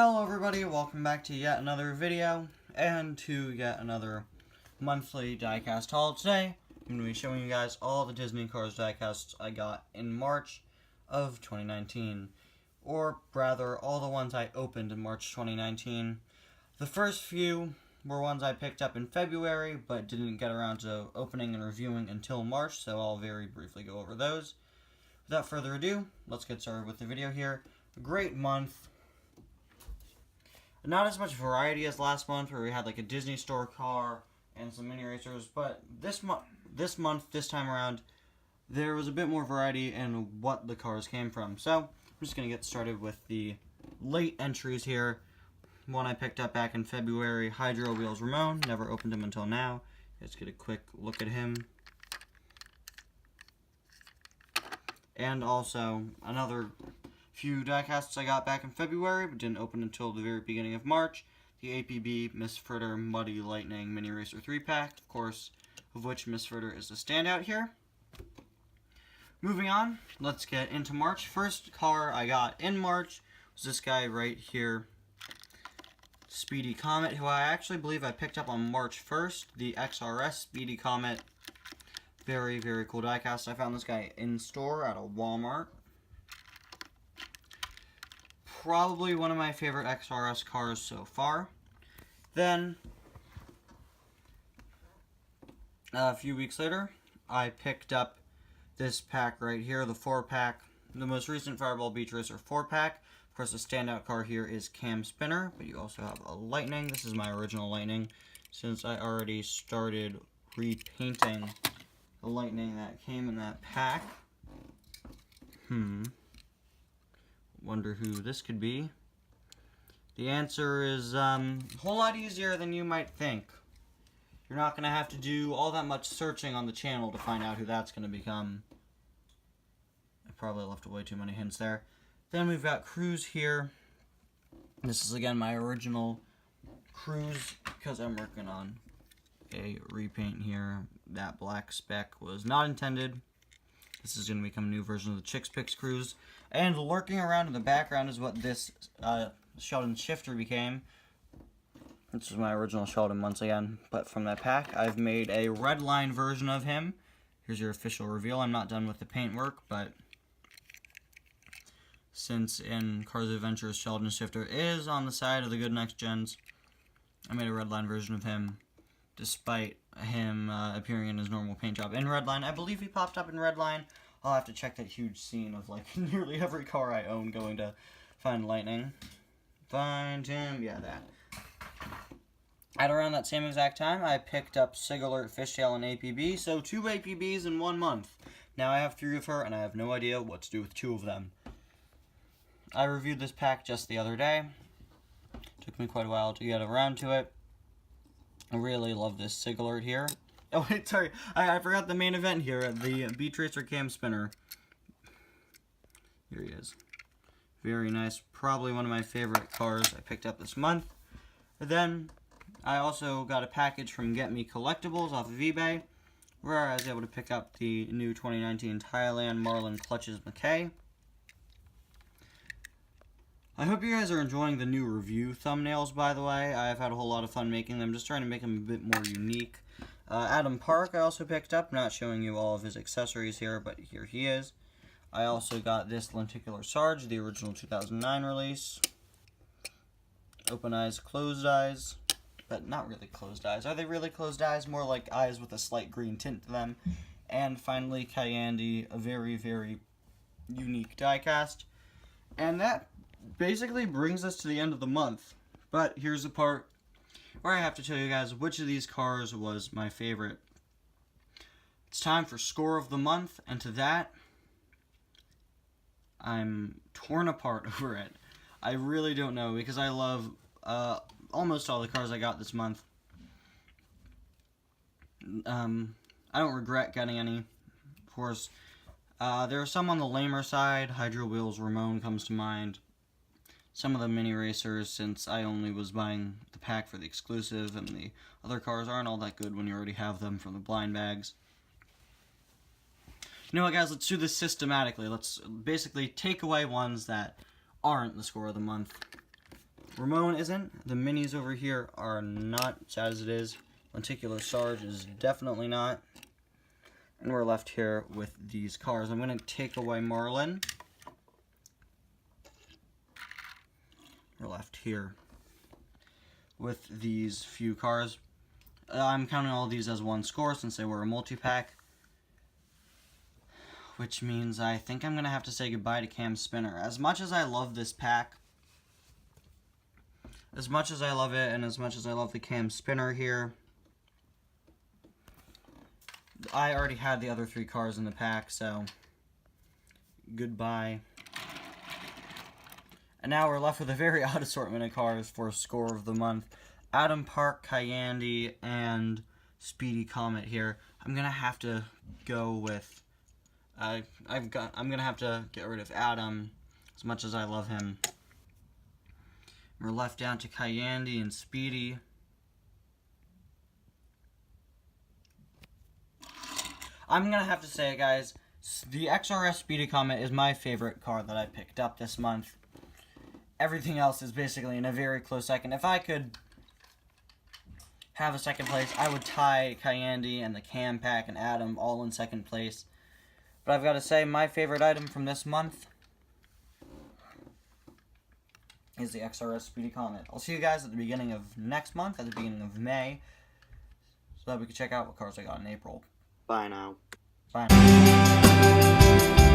Hello everybody, welcome back to yet another video, and to yet another monthly diecast haul. Today, I'm going to be showing you guys all the Disney Cars diecasts I got in March of 2019. Or rather, all the ones I opened in March 2019. The first few were ones I picked up in February, but didn't get around to opening and reviewing until March, so I'll very briefly go over those. Without further ado, let's get started with the video here. A great month. Not as much variety as last month, where we had like a Disney Store car and some mini racers, but this time around, there was a bit more variety in what the cars came from. So, I'm just going to get started with the late entries here. One I picked up back in February, Hydro Wheels Ramon. Never opened him until now. Let's get a quick look at him. And also, another few diecasts I got back in February, but didn't open until the very beginning of March. The APB Miss Fritter Muddy Lightning Mini Racer 3-pack, of course, of which Miss Fritter is the standout here. Moving on, let's get into March. First car I got in March was this guy right here, Speedy Comet, who I actually believe I picked up on March 1st, the XRS Speedy Comet. Very, very cool diecast. I found this guy in store at a Walmart. Probably one of my favorite XRS cars so far. Then, a few weeks later, I picked up this pack right here, the 4-pack, the most recent Fireball Beach Racer 4-pack. Of course, the standout car here is Cam Spinner, but you also have a Lightning. This is my original Lightning, since I already started repainting the Lightning that came in that pack. Wonder who this could be. The answer is a whole lot easier than you might think. You're not going to have to do all that much searching on the channel to find out who that's going to become. I probably left way too many hints there. Then we've got Cruz here. This is again my original Cruz, because I'm working on a repaint here. That black speck was not intended. This is going to become a new version of the Chicks Picks Cruz. And lurking around in the background is what this Sheldon Shifter became. This is my original Sheldon once again, but from that pack. I've made a red line version of him. Here's your official reveal. I'm not done with the paint work, but since in Cars Adventures Sheldon Shifter is on the side of the good next gens, I made a red line version of him, despite him appearing in his normal paint job in Redline. I believe he popped up in Redline. I'll have to check that huge scene of like nearly every car I own going to find Lightning. Find him, yeah, that. At around that same exact time, I picked up Sig Alert, Fishtail, and APB, so 2 APBs in 1 month. Now I have 3 of her, and I have no idea what to do with 2 of them. I reviewed this pack just the other day. Took me quite a while to get around to it. I really love this Sig Alert here. Oh wait, sorry, I forgot the main event here, the Beach Racer Cam Spinner. Here he is. Very nice, probably one of my favorite cars I picked up this month. And then, I also got a package from Get Me Collectibles off of eBay, where I was able to pick up the new 2019 Thailand Marlin Clutches McKay. I hope you guys are enjoying the new review thumbnails, by the way. I've had a whole lot of fun making them, just trying to make them a bit more unique. Adam Park I also picked up, not showing you all of his accessories here, but here he is. I also got this Lenticular Sarge, the original 2009 release. Open eyes, closed eyes, but not really closed eyes. Are they really closed eyes? More like eyes with a slight green tint to them. And finally, Kyandi, a very, very unique diecast. And that basically brings us to the end of the month. But here's the part where I have to tell you guys which of these cars was my favorite. It's time for Score of the Month, and to that, I'm torn apart over it. I really don't know, because I love almost all the cars I got this month. I don't regret getting any, of course. There are some on the lamer side. Hydro Wheels Ramon comes to mind. Some of the mini racers, since I only was buying the pack for the exclusive, and the other cars aren't all that good when you already have them from the blind bags. You know what, guys, let's do this systematically. Let's basically take away ones that aren't the score of the month. Ramon isn't. The minis over here are not sad as it is. Lenticular Sarge is definitely not. And we're left here with these cars. I'm going to take away Marlin. We're left here with these few cars. I'm counting all these as one score since they were a multi-pack. Which means I think I'm going to have to say goodbye to Cam Spinner. As much as I love this pack, as much as I love it, and as much as I love the Cam Spinner here, I already had the other 3 cars in the pack, so goodbye. And now we're left with a very odd assortment of cars for Score of the Month. Adam Park, Kayandi, and Speedy Comet here. I'm gonna have to go with. I'm gonna have to get rid of Adam, as much as I love him. We're left down to Kayandi and Speedy. I'm gonna have to say, guys, the XRS Speedy Comet is my favorite car that I picked up this month. Everything else is basically in a very close second. If I could have a second place, I would tie Kayandi and the Cam Pack and Adam all in second place. But I've got to say, my favorite item from this month is the XRS Speedy Comet. I'll see you guys at the beginning of next month, at the beginning of May, so that we can check out what cars I got in April. Bye now. Bye now.